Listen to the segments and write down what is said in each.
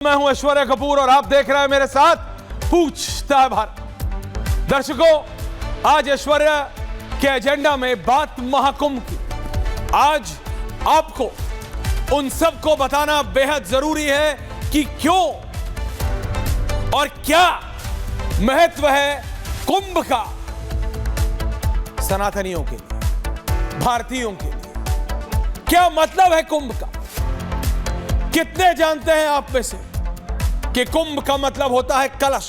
मैं हूं ऐश्वर्या कपूर और आप देख रहे हैं मेरे साथ पूछता है भारत। दर्शकों, आज ऐश्वर्या के एजेंडा में बात महाकुंभ की। आज आपको उन सबको बताना बेहद जरूरी है कि क्यों और क्या महत्व है कुंभ का सनातनियों के लिए, भारतीयों के लिए। क्या मतलब है कुंभ का? कितने जानते हैं आप में से कि कुंभ का मतलब होता है कलश।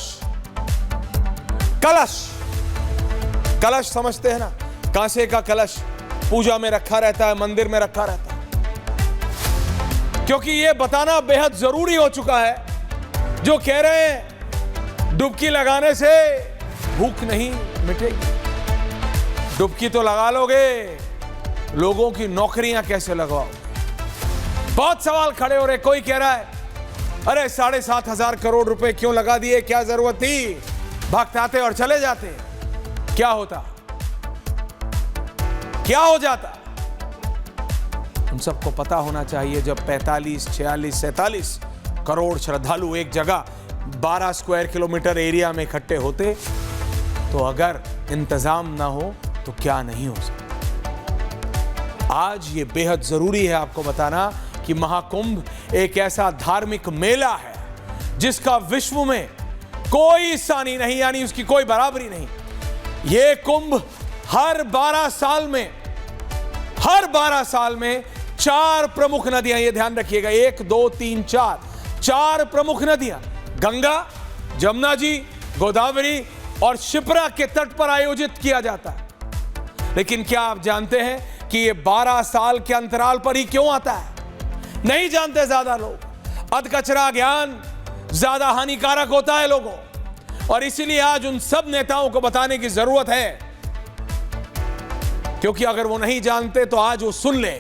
कलश, कलश समझते हैं ना? कांसे का कलश पूजा में रखा रहता है, मंदिर में रखा रहता है। क्योंकि यह बताना बेहद जरूरी हो चुका है। जो कह रहे हैं डुबकी लगाने से भूख नहीं मिटेगी। डुबकी तो लगा लोगे, लोगों की नौकरियां कैसे लगवाओगे? बहुत सवाल खड़े हो रहे। कोई कह रहा है अरे 7,500 करोड़ रुपए क्यों लगा दिए, क्या जरूरत थी, भागते आते और चले जाते। क्या होता, क्या हो जाता? उन सबको पता होना चाहिए जब 45, 46, 47 करोड़ श्रद्धालु एक जगह 12 स्क्वायर किलोमीटर एरिया में इकट्ठे होते तो अगर इंतजाम ना हो तो क्या नहीं हो सकता। आज ये बेहद जरूरी है आपको बताना कि महाकुंभ एक ऐसा धार्मिक मेला है जिसका विश्व में कोई सानी नहीं, यानी उसकी कोई बराबरी नहीं। यह कुंभ हर 12 साल में 4 प्रमुख नदियां, यह ध्यान रखिएगा, 1, 2, 3, 4 प्रमुख नदियां, गंगा, जमुना जी, गोदावरी और शिप्रा के तट पर आयोजित किया जाता है। लेकिन क्या आप जानते हैं कि यह 12 साल के अंतराल पर ही क्यों आता है? नहीं जानते ज्यादा लोग। अधकचरा ज्ञान ज्यादा हानिकारक होता है लोगों, और इसीलिए आज उन सब नेताओं को बताने की जरूरत है। क्योंकि अगर वो नहीं जानते तो आज वो सुन ले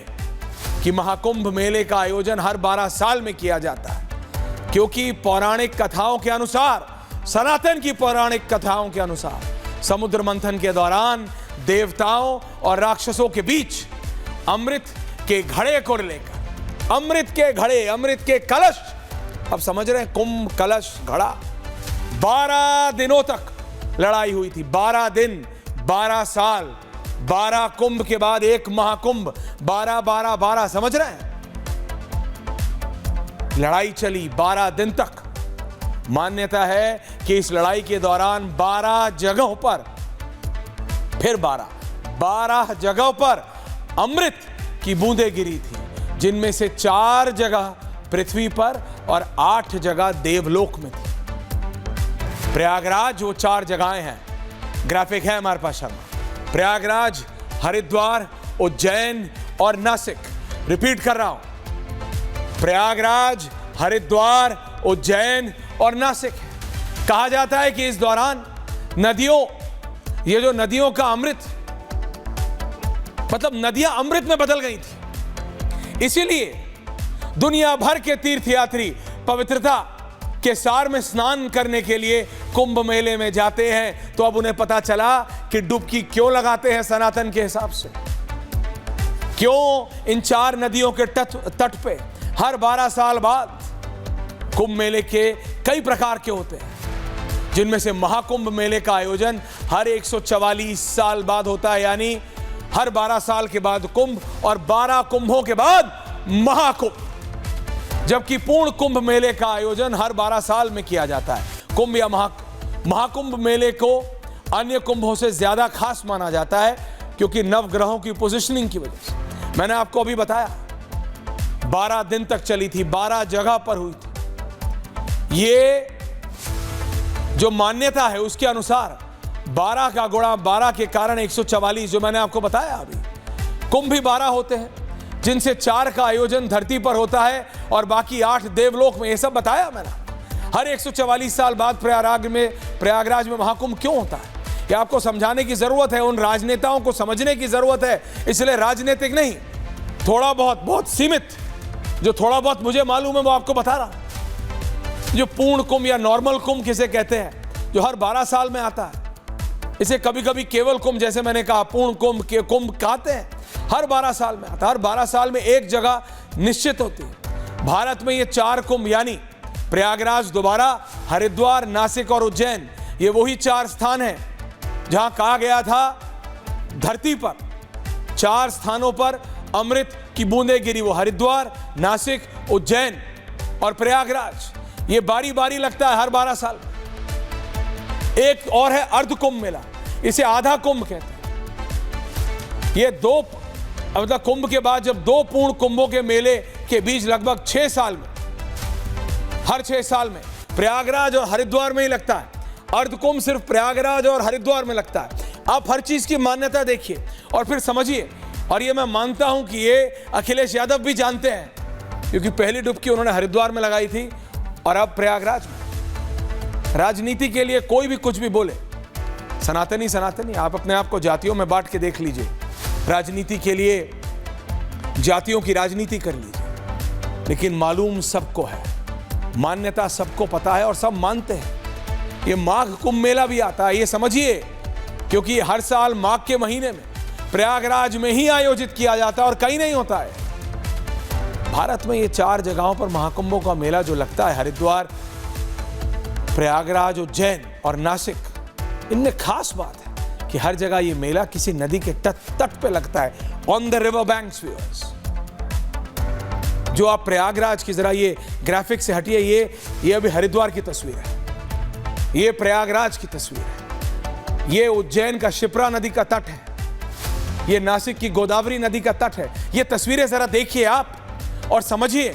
कि महाकुंभ मेले का आयोजन हर 12 साल में किया जाता है। क्योंकि पौराणिक कथाओं के अनुसार, सनातन की पौराणिक कथाओं के अनुसार, समुद्र मंथन के दौरान देवताओं और राक्षसों के बीच अमृत के घड़े को लेकर, अमृत के घड़े, अमृत के कलश, अब समझ रहे हैं, कुंभ, कलश, घड़ा, 12 दिनों तक लड़ाई हुई थी। 12 दिन, 12 साल, 12 कुंभ के बाद एक महाकुंभ, 12 समझ रहे हैं? लड़ाई चली 12 दिन तक। मान्यता है कि इस लड़ाई के दौरान 12 जगहों पर, फिर 12 जगहों पर अमृत की बूंदें गिरी थी, जिनमें से 4 जगह पृथ्वी पर और 8 जगह देवलोक में थी। प्रयागराज वो 4 जगहें हैं, ग्राफिक है हमारे पास शर्मा। प्रयागराज, हरिद्वार, उज्जैन और नासिक। रिपीट कर रहा हूं, प्रयागराज, हरिद्वार, उज्जैन और नासिक है। कहा जाता है कि इस दौरान नदियों, ये जो नदियों का अमृत, मतलब नदियां अमृत में बदल गई थी। इसीलिए दुनिया भर के तीर्थयात्री पवित्रता के सार में स्नान करने के लिए कुंभ मेले में जाते हैं। तो अब उन्हें पता चला कि डुबकी क्यों लगाते हैं सनातन के हिसाब से। क्यों इन 4 नदियों के तट पे हर 12 साल बाद कुंभ मेले के कई प्रकार के होते हैं, जिनमें से महाकुंभ मेले का आयोजन हर 144 साल बाद होता है, यानी हर 12 साल के बाद कुंभ और 12 कुंभों के बाद महाकुंभ। जबकि पूर्ण कुंभ मेले का आयोजन हर 12 साल में किया जाता है। कुंभ या महाकुंभ मेले को अन्य कुंभों से ज्यादा खास माना जाता है क्योंकि नवग्रहों की पोजीशनिंग की वजह से। मैंने आपको अभी बताया 12 दिन तक चली थी, 12 जगह पर हुई थी। ये जो मान्यता है उसके अनुसार 12 का गुणा 12 के कारण 144, जो मैंने आपको बताया अभी। कुंभ भी 12 होते हैं, जिनसे 4 का आयोजन धरती पर होता है और बाकी 8 देवलोक में। ये सब बताया मैंने। हर 144 साल बाद प्रयागराज में महाकुंभ क्यों होता है, ये आपको समझाने की जरूरत है। उन राजनेताओं को समझने की जरूरत है। इसलिए राजनीतिक नहीं, थोड़ा बहुत सीमित, जो थोड़ा बहुत मुझे मालूम है वो आपको बता रहा। जो पूर्ण कुंभ या नॉर्मल कुंभ किसे कहते हैं, जो हर 12 साल में आता है, इसे कभी कभी केवल कुंभ, जैसे मैंने कहा पूर्ण कुंभ के कुंभ कहते हैं, हर 12 साल में आता है। हर 12 साल में एक जगह निश्चित होती है। भारत में ये 4 कुंभ यानी प्रयागराज दोबारा, हरिद्वार, नासिक और उज्जैन, ये वही 4 स्थान हैं जहां कहा गया था धरती पर 4 स्थानों पर अमृत की बूंदें गिरी, वो हरिद्वार, नासिक, उज्जैन और प्रयागराज। ये बारी बारी लगता है हर 12 साल। एक और है अर्ध कुंभ मेला, इसे आधा कुंभ कहते हैं। ये 2 मतलब कुंभ के बाद जब 2 पूर्ण कुंभों के मेले के बीच लगभग 6 साल में, हर 6 साल में प्रयागराज और हरिद्वार में ही लगता है। अर्ध कुंभ सिर्फ प्रयागराज और हरिद्वार में लगता है। आप हर चीज की मान्यता देखिए और फिर समझिए। और ये मैं मानता हूं कि ये अखिलेश यादव भी जानते हैं, क्योंकि पहली डुबकी उन्होंने हरिद्वार में लगाई थी और अब प्रयागराज में। राजनीति के लिए कोई भी कुछ भी बोले, सनातनी सनातनी, आप अपने आप को जातियों में बांट के देख लीजिए। राजनीति के लिए जातियों की राजनीति कर लीजिए, लेकिन मालूम सबको है, मान्यता सबको पता है और सब मानते हैं। ये माघ कुंभ मेला भी आता है, ये समझिए, क्योंकि हर साल माघ के महीने में प्रयागराज में ही आयोजित किया जाता है और कहीं नहीं होता है। भारत में ये 4 जगहों पर महाकुंभों का मेला जो लगता है, हरिद्वार, प्रयागराज, उज्जैन और नासिक, इनमें खास बात है कि हर जगह ये मेला किसी नदी के तट पे लगता है, on the river banks viewers. जो आप प्रयागराज की जरा ये ग्राफिक से हटिए, ये अभी हरिद्वार की तस्वीर है, ये प्रयागराज की तस्वीर है, ये उज्जैन का शिप्रा नदी का तट है, ये नासिक की गोदावरी नदी का तट है। ये तस्वीरें जरा देखिए आप और समझिए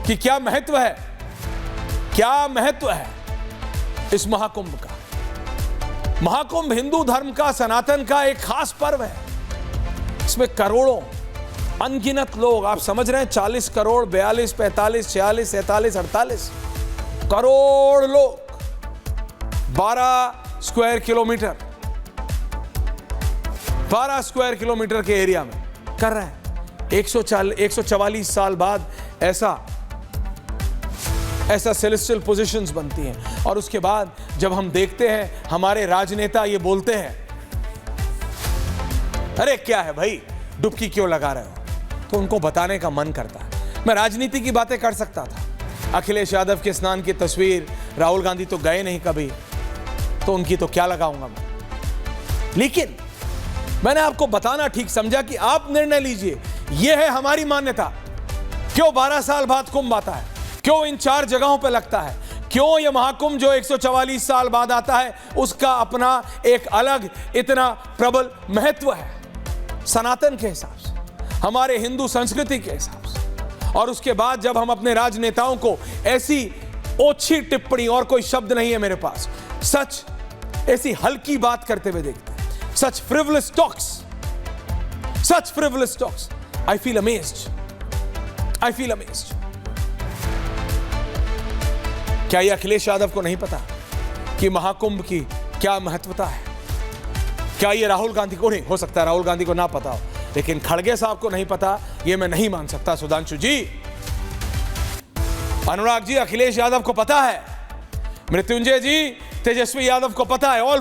कि क्या महत्व है, क्या महत्व है इस महाकुंभ का। महाकुंभ हिंदू धर्म का, सनातन का एक खास पर्व है। इसमें करोड़ों, अनगिनत लोग, आप समझ रहे हैं, 40 करोड़, 42, 45, 46, 47, 48 करोड़ लोग 12 स्क्वायर किलोमीटर, 12 स्क्वायर किलोमीटर के एरिया में कर रहे हैं। 144 साल बाद ऐसा सेलेस्टियल पोजीशंस बनती हैं। और उसके बाद जब हम देखते हैं हमारे राजनेता ये बोलते हैं, अरे क्या है भाई, डुबकी क्यों लगा रहे हो, तो उनको बताने का मन करता है। मैं राजनीति की बातें कर सकता था, अखिलेश यादव के स्नान की तस्वीर, राहुल गांधी तो गए नहीं कभी, तो उनकी तो क्या लगाऊंगा मैं। लेकिन मैंने आपको बताना ठीक समझा कि आप निर्णय लीजिए। यह है हमारी मान्यता। क्यों 12 साल बाद कुंभ आता है, क्यों इन 4 जगहों पर लगता है, क्यों यह महाकुंभ जो 144 साल बाद आता है, उसका अपना एक अलग इतना प्रबल महत्व है सनातन के हिसाब से, हमारे हिंदू संस्कृति के हिसाब से। और उसके बाद जब हम अपने राजनेताओं को ऐसी ओछी टिप्पणी, और कोई शब्द नहीं है मेरे पास, सच ऐसी हल्की बात करते हुए देखते हैं, such frivolous talks, I feel amazed. क्या ये अखिलेश यादव को नहीं पता कि महाकुंभ की क्या महत्वता है? क्या ये राहुल गांधी को नहीं, हो सकता है राहुल गांधी को ना पता हो, लेकिन खड़गे साहब को नहीं पता, ये मैं नहीं मान सकता। सुधांशु जी, अनुराग जी, अखिलेश यादव को पता है, मृत्युंजय जी, तेजस्वी यादव को पता है, ऑल